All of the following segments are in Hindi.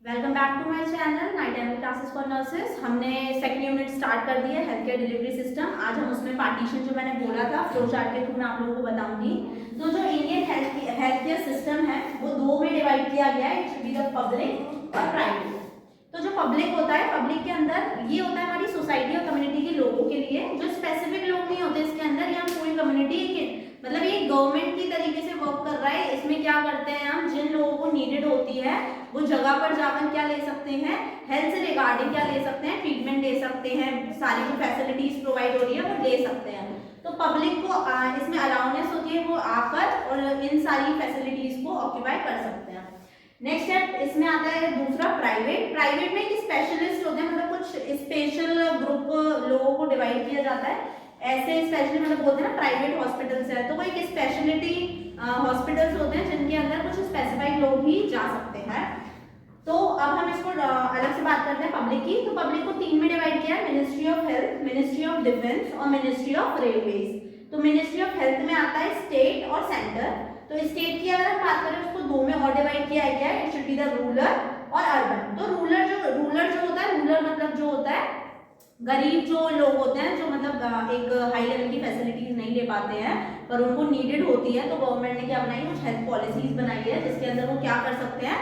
Welcome back to my channel night M classes for nurses. हमने सेकंड यूनिट स्टार्ट कर दी है हेल्थ केयर डिलीवरी सिस्टम। आज हम उसमें पार्टीशन जो मैंने बोला था फ्लो चार्ट के थ्रू मैं आप लोगों को बताऊंगी। तो जो इंडियन हेल्थ केयर सिस्टम है वो दो में डिवाइड किया गया है, it should be the public और प्राइवेट। तो जो पब्लिक होता है, पब्लिक के अंदर ये होता है हमारी सोसाइटी और कम्युनिटी के लोगों के लिए। जो स्पेसिफिक लोग नहीं होते इसके अंदर, या पूरी कम्युनिटी के, मतलब ये गवर्नमेंट की तरीके से वर्क कर रहा है। इसमें क्या करते हैं हम, जिन लोगों को नीडेड होती है वो जगह पर जाकर क्या ले सकते हैं, हेल्थ से रिगार्डिंग क्या ले सकते हैं, ट्रीटमेंट ले सकते हैं, सारी जो फैसिलिटीज प्रोवाइड हो रही है वो ले सकते हैं। तो पब्लिक को इसमें अलाउनेस होती है, वो आकर और इन सारी फैसिलिटीज को ऑक्यूपाई कर सकते हैं। नेक्स्ट स्टेप इसमें आता है दूसरा प्राइवेट। प्राइवेट में एक स्पेशलिस्ट होते हैं, मतलब कुछ स्पेशल ग्रुप लोगों को डिवाइड किया जाता है। ऐसे स्पेशली मतलब बोलते हैं ना प्राइवेट हॉस्पिटल्स है, तो वो एक स्पेशलिटी हॉस्पिटल्स होते हैं जिनके अंदर कुछ स्पेसिफाइड लोग ही जा सकते हैं। तो अब हम इसको अलग से बात करते हैं पब्लिक की। तो पब्लिक को तीन में डिवाइड किया है, ministry of health, ministry of defence और मिनिस्ट्री ऑफ रेलवेज। तो मिनिस्ट्री ऑफ हेल्थ में आता है स्टेट और सेंटर। तो स्टेट की अगर हम बात करें उसको दो में और डिवाइड किया गया है, it should be the rural और अर्बन। तो रूरल जो होता है, रूरल मतलब जो होता है गरीब जो लोग होते हैं, जो मतलब एक हाई लेवल की फैसिलिटीज नहीं ले पाते हैं पर उनको नीडेड होती है, तो गवर्नमेंट ने क्या बनाई, कुछ हेल्थ पॉलिसीज बनाई है जिसके अंदर वो क्या कर सकते हैं,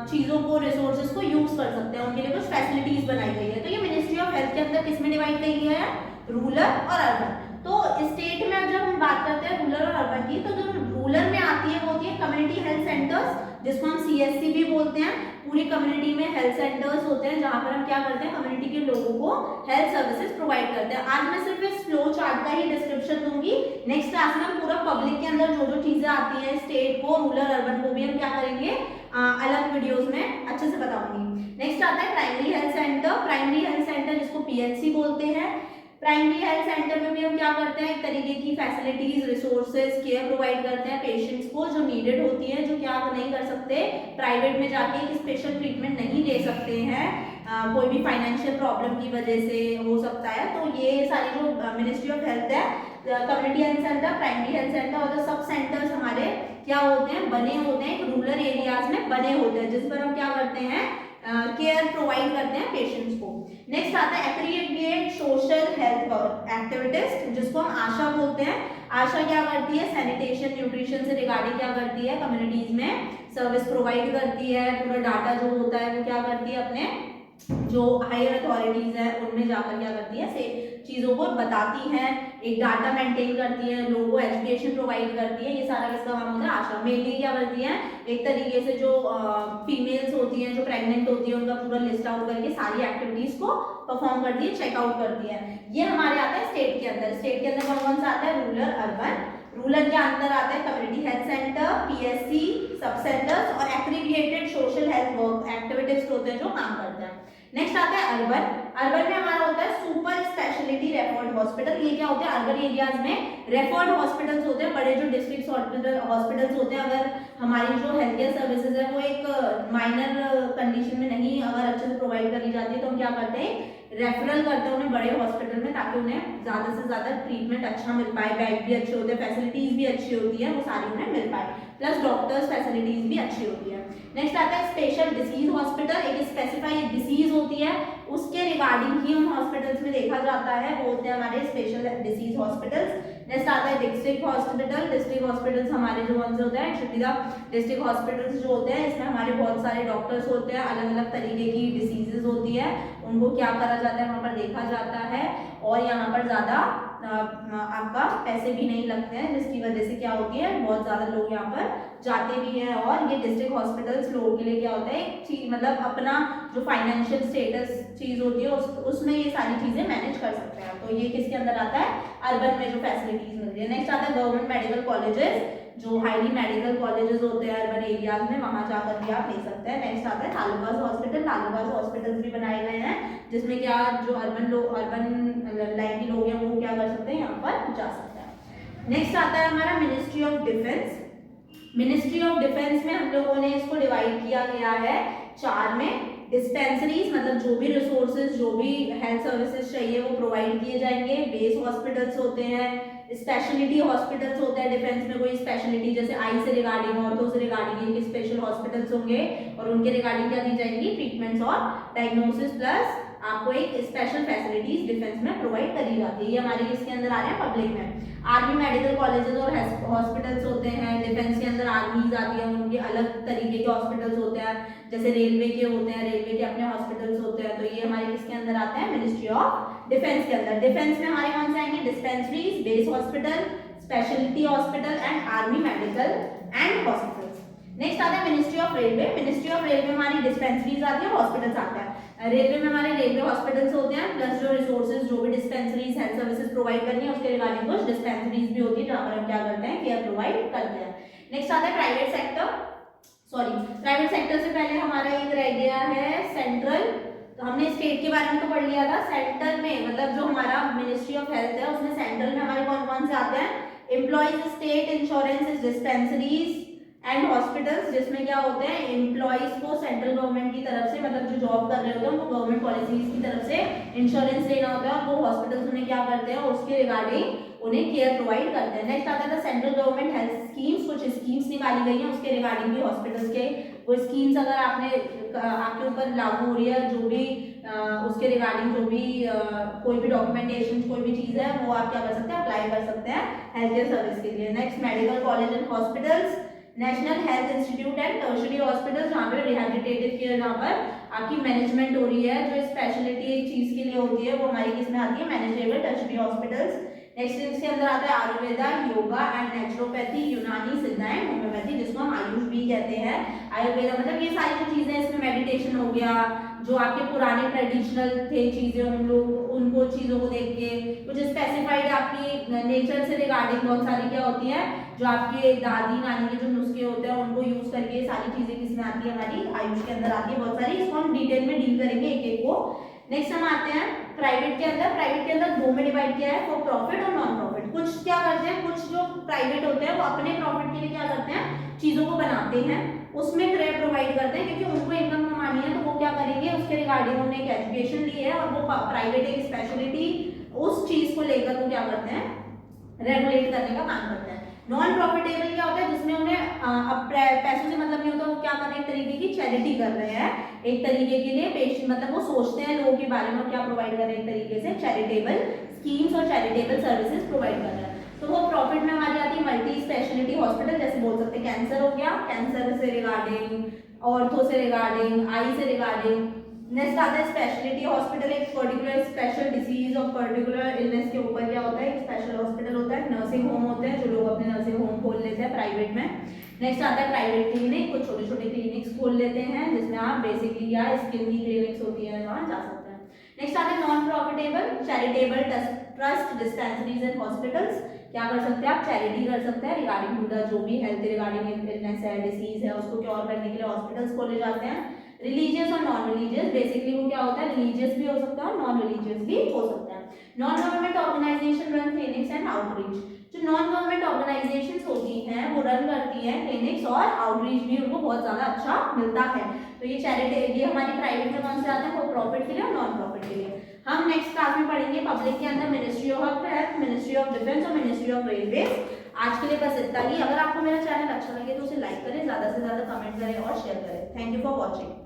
चीजों को, रिसोर्सेज को यूज कर सकते हैं, उनके लिए कुछ फैसिलिटीज बनाई गई है। तो ये मिनिस्ट्री ऑफ हेल्थ के अंदर किसमें डिवाइड की गई है, रूरल और अर्बन। तो स्टेट में जब हम बात करते हैं रूरल और अर्बन की, तो जो रूरल में आती है वो होती है कम्युनिटी हेल्थ सेंटर्स, जिसको हम CHC भी बोलते हैं। पूरी कम्युनिटी में हेल्थ सेंटर्स होते हैं जहां पर हम क्या करते हैं, कम्युनिटी के लोगों को हेल्थ सर्विसेज प्रोवाइड करते हैं। आज मैं सिर्फ इस फ्लो चार्ट का ही डिस्क्रिप्शन दूंगी, नेक्स्ट क्लास में हम पूरा पब्लिक के अंदर जो जो चीजें आती हैं, स्टेट को, रूरल, अर्बन को भी हम क्या करेंगे, अलग वीडियोस में अच्छे से बताऊंगी। नेक्स्ट आता है primary health centre. Primary health centre जिसको PHC बोलते हैं। प्राइमरी हेल्थ सेंटर में भी हम क्या करते हैं, एक तरीके की फैसिलिटीज, रिसोर्सेज, केयर प्रोवाइड करते हैं पेशेंट्स को जो नीडेड होती है, जो क्या नहीं कर सकते प्राइवेट में जाके एक स्पेशल ट्रीटमेंट नहीं ले सकते हैं, कोई भी फाइनेंशियल प्रॉब्लम की वजह से हो सकता है। तो ये सारी जो मिनिस्ट्री ऑफ हेल्थ है, community health centre, primary health centre और सब सेंटर्स हमारे क्या होते हैं, बने होते हैं, रूरल एरियाज में बने होते हैं, जिस पर हम क्या करते हैं, केयर प्रोवाइड करते हैं पेशेंट्स को। नेक्स्ट आता है एप्रीशिएट सोशल हेल्थ एक्टिविटीज, जिसको हम आशा बोलते हैं। आशा क्या करती है, सैनिटेशन, न्यूट्रिशन से रिगार्डिंग क्या करती है, कम्युनिटीज में सर्विस प्रोवाइड करती है। पूरा डाटा जो होता है वो क्या करती है, अपने जो हायर अथॉरिटीज है उनमें जाकर क्या करती है, से चीजों को बताती हैं, एक डाटा मेंटेन करती है, लोगों को एजुकेशन प्रोवाइड करती है। ये सारा किसका काम होता है, आशा। मेनली क्या करती है, एक तरीके से जो फीमेल्स होती हैं, जो प्रेग्नेंट होती है, उनका पूरा लिस्ट आउट करके सारी एक्टिविटीज को परफॉर्म करती है, चेकआउट करती है। ये हमारे आता है स्टेट के अंदर। स्टेट के अंदर कौन कौन सा आता है, रूरल, अर्बन। रूरल के अंदर आता है कम्युनिटी हेल्थ सेंटर, PHC, सब सेंटर्स और aggregated social health work activities होते हैं जो काम करते हैं। नेक्स्ट आता है अर्बन। अर्बन में हमारा होता है सुपर स्पेशलिटी रेफर्ड हॉस्पिटल। ये क्या होते हैं, अर्बन एरियाज में रेफर्ड हॉस्पिटल्स होते हैं, बड़े जो डिस्ट्रिक्ट हॉस्पिटल्स होते हैं। अगर हमारी जो हेल्थ केयर सर्विसेज है वो एक माइनर कंडीशन में नहीं अगर अच्छे से प्रोवाइड करी जाती है, तो हम क्या करते हैं, रेफरल करते हैं उन्हें बड़े हॉस्पिटल में, ताकि उन्हें ज्यादा से ज्यादा ट्रीटमेंट अच्छा मिल पाए, बेड भी अच्छे होते हैं, फैसिलिटीज भी अच्छी होती है, वो सारी उन्हें मिल पाए, प्लस डॉक्टर्स फैसिलिटीज भी अच्छी होती है। नेक्स्ट आता है स्पेशल डिसीज हॉस्पिटल। एक स्पेसिफाइड डिसीज होती है, उसके रिगार्डिंग ही उन हॉस्पिटल्स में देखा जाता है, वो होते हैं हमारे स्पेशल डिसीज हॉस्पिटल्स। नेक्स्ट आता है डिस्ट्रिक्ट हॉस्पिटल। डिस्ट्रिक्ट हॉस्पिटल्स हमारे जो कौन से होते हैं, डिस्ट्रिक्ट हॉस्पिटल्स जो होते हैं, इसमें हमारे बहुत सारे डॉक्टर्स होते हैं, अलग अलग तरीके की डिसीजेज होती है, उनको क्या करा जाता है, वहाँ पर देखा जाता है, और यहाँ पर ज्यादा आपका पैसे भी नहीं लगते हैं, जिसकी वजह से क्या होती है, बहुत ज्यादा लोग यहाँ पर जाते भी हैं। और ये डिस्ट्रिक्ट हॉस्पिटल्स लोगों के लिए क्या होता है, एक चीज मतलब अपना जो फाइनेंशियल स्टेटस चीज होती है उसमें ये सारी चीजें मैनेज कर सकते हैं। तो ये किसके अंदर आता है, अर्बन में जो फैसिलिटीज मिलती है। नेक्स्ट आता है गवर्नमेंट मेडिकल कॉलेजेस, जो हाईली मेडिकल कॉलेजेस होते हैं अर्बन एरियाज में, वहां जाकर भी आप ले सकते हैं। नेक्स्ट आता है तालुकाज हॉस्पिटल। तालुकाज हॉस्पिटल्स भी बनाए गए हैं, जिसमें क्या जो अर्बन लाइन के लोग हैं वो क्या कर सकते हैं, यहाँ पर जा सकते हैं। नेक्स्ट आता है हमारा ministry of defence. Ministry of defence में हम लोगों ने इसको डिवाइड किया गया है 4 में। डिस्पेंसरीज मतलब जो भी रिसोर्सेज, जो भी हेल्थ सर्विसेज चाहिए वो प्रोवाइड किए जाएंगे। बेस हॉस्पिटल्स होते हैं, स्पेशलिटी हॉस्पिटल्स होते हैं डिफेंस में, कोई स्पेशलिटी जैसे आई से रिगार्डिंग, ऑर्थो से रिगार्डिंग इनके स्पेशल हॉस्पिटल्स होंगे और उनके रिगार्डिंग क्या दी जाएंगी, ट्रीटमेंट्स और डायग्नोसिस, प्लस आपको एक स्पेशल फैसिलिटीज डिफेंस में प्रोवाइड करी जाती है। ये हमारे किसके अंदर आ रहे हैं, पब्लिक में। आर्मी मेडिकल कॉलेजेस और हॉस्पिटल्स होते हैं डिफेंस के अंदर। आर्मीज आती है, उनके अलग तरीके के हॉस्पिटल्स होते हैं, जैसे रेलवे के होते हैं, रेलवे के अपने हॉस्पिटल्स होते हैं। तो ये हमारे किसके अंदर आते हैं, मिनिस्ट्री ऑफ डिफेंस के अंदर। डिफेंस में हमारे कौन से आएंगे, dispensaries, base hospital, speciality hospital and army medical and hospitals. Next आता है ministry of railway. Ministry of railway में हमारी डिस्पेंसरीज आती है, हॉस्पिटल्स आते हैं। रेलवे में हमारे रेलवे हॉस्पिटल्स होते हैं, प्लस जो रिसोर्सेज, जो भी डिस्पेंसरीज हेल्थ सर्विसेज प्रोवाइड करनी है उसके रिगार्डिंग कुछ डिस्पेंसरीज भी होती है जहां पर हम क्या करते हैं, केयर प्रोवाइड करते हैं। नेक्स्ट आता है प्राइवेट सेक्टर। प्राइवेट सेक्टर से पहले हमारा एक रह गया है सेंट्रल। तो हमने स्टेट के बारे में तो पढ़ लिया था। सेंट्रल में मतलब जो हमारा मिनिस्ट्री ऑफ हेल्थ है उसमें सेंट्रल में हमारे कौन कौन से आते हैं, employees state insurance dispensaries and hospitals, जिसमें क्या होते हैं, एम्प्लॉइज को सेंट्रल गवर्नमेंट की तरफ से मतलब जो जॉब कर रहे होते हैं उनको गवर्नमेंट पॉलिसीज की तरफ से इंश्योरेंस लेना होता है और वो हॉस्पिटल्स उन्हें क्या करते हैं, उसके रिगार्डिंग उन्हें केयर प्रोवाइड करते हैं। नेक्स्ट आता है सेंट्रल गवर्नमेंट हेल्थ स्कीम्स। कुछ स्कीम्स निकाली गई हैं उसके रिगार्डिंग भी हॉस्पिटल्स के वो स्कीम्स अगर आपके ऊपर लागू हो रही है, जो भी उसके रिगार्डिंग जो भी कोई भी डॉक्यूमेंटेशन, कोई भी चीज है वो आप क्या कर सकते हैं, अप्लाई कर सकते हैं हेल्थ केयर सर्विस के लिए। Next medical college and hospitals, national health institute and tertiary hospital, जहाँ पे रिहैबिलिटेटिव केयर, जहाँ पर आपकी मैनेजमेंट हो रही है, जो स्पेशलिटी एक चीज के लिए होती है वो हमारी किसमें आती है, मैनेजेबल टर्शरी हॉस्पिटल्स। नेक्स्ट इसके अंदर आता है आयुर्वेदा, योगा एंड नेचुरोपैथी, यूनानी, सिद्धा एंड होम्योपैथी, जिसको हम आयुष भी कहते हैं। आयुर्वेदा मतलब ये सारी जो चीजें, इसमें मेडिटेशन हो गया, जो आपके पुराने ट्रेडिशनल थे चीजें, उन लोग उनको चीजों को देख के कुछ स्पेसिफाइड आपकी नेचर से रिगार्डिंग बहुत सारी क्या होती है, जो आपके दादी नानी के जो नुस्खे होते हैं उनको यूज करके सारी चीजें किसमें आती है, हमारी आयुष के अंदर आती है बहुत सारी। इसको हम डिटेल में डील करेंगे एक एक को। नेक्स्ट हम आते हैं प्राइवेट के अंदर। प्राइवेट के अंदर दो में डिवाइड किया है, फॉर प्रॉफिट और नॉन प्रॉफिट। कुछ क्या करते हैं, कुछ जो प्राइवेट होते हैं वो अपने प्रॉफिट के लिए क्या करते हैं, चीजों को बनाते हैं, उसमें क्रेडिट प्रोवाइड करते हैं क्योंकि उनको इनकम कमानी है। तो वो क्या करेंगे, उसके रिगार्डिंग उन्होंने एक एजुकेशन ली है और वो प्राइवेट एक स्पेशलिटी उस चीज को लेकर वो क्या करते हैं, रेगुलेट करने का काम करते हैं। नॉन प्रॉफिटेबल क्या होता है, जिसमें उन्हें अब पैसों से मतलब नहीं होता, वो क्या कर रहे हैं, एक तरीके की चैरिटी कर रहे हैं, एक तरीके के लिए पेशेंट मतलब वो सोचते हैं लोगों के बारे में, क्या प्रोवाइड कर रहे हैं, एक तरीके से चैरिटेबल स्कीम्स और चैरिटेबल सर्विसेज प्रोवाइड कर रहे हैं। तो वो प्रॉफिट में हमारी आती है मल्टी स्पेशलिटी हॉस्पिटल, जैसे बोल सकते हैं कैंसर हो गया, कैंसर से रिगार्डिंग, ऑर्थो से रिगार्डिंग, आई से रिगार्डिंग। नेक्स्ट आता है स्पेशलिटी हॉस्पिटल, एक पर्टिकुलर स्पेशल डिसीज और पर्टिकुलर इलनेस के ऊपर क्या होता है, एक स्पेशल हॉस्पिटल होता है। नर्सिंग होम होते हैं, जो लोग अपने नर्सिंग होम खोल लेते हैं प्राइवेट में। नेक्स्ट आता है प्राइवेट क्लिनिक, कुछ छोटे छोटे क्लिनिक्स खोल लेते हैं जिसमें आप बेसिकली या स्किन की क्लिनिक्स होती है वहाँ जा सकते हैं। नेक्स्ट आता है non profitable charitable trust dispensaries and hospitals. क्या कर सकते हैं आप, चैरिटी कर सकते हैं रिगार्डिंग टू द जो भी हेल्थ रिगार्डिंग इलनेस है, डिसीज है, उसको क्योर करने के लिए हॉस्पिटल्स खोले जाते हैं। रिलीजियस और नॉन रिलीजियस, बेसिकली वो क्या होता है, रिलीजियस भी हो सकता है और नॉन रिलीजियस भी हो सकता है। Non government organization run clinics and outreach. जो नॉन गवर्नमेंट ऑर्गेनाइजेशंस होती हैं वो रन करती हैं क्लिनिक्स और आउटरीच भी उनको बहुत ज्यादा अच्छा मिलता है। तो ये चैरिटी, ये हमारी प्राइवेट में कौन से आते हैं, वो प्रॉफिट के लिए और नॉन प्रॉफिट के लिए। हम नेक्स्ट क्लास में पढ़ेंगे पब्लिक के अंदर ministry of health, ministry of defence और मिनिस्ट्री ऑफ रेलवे। आज के लिए बस इतना ही। अगर आपको मेरा चैनल अच्छा लगे तो उसे लाइक करें, ज्यादा से ज्यादा कमेंट करें और शेयर करें। Thank you for watching.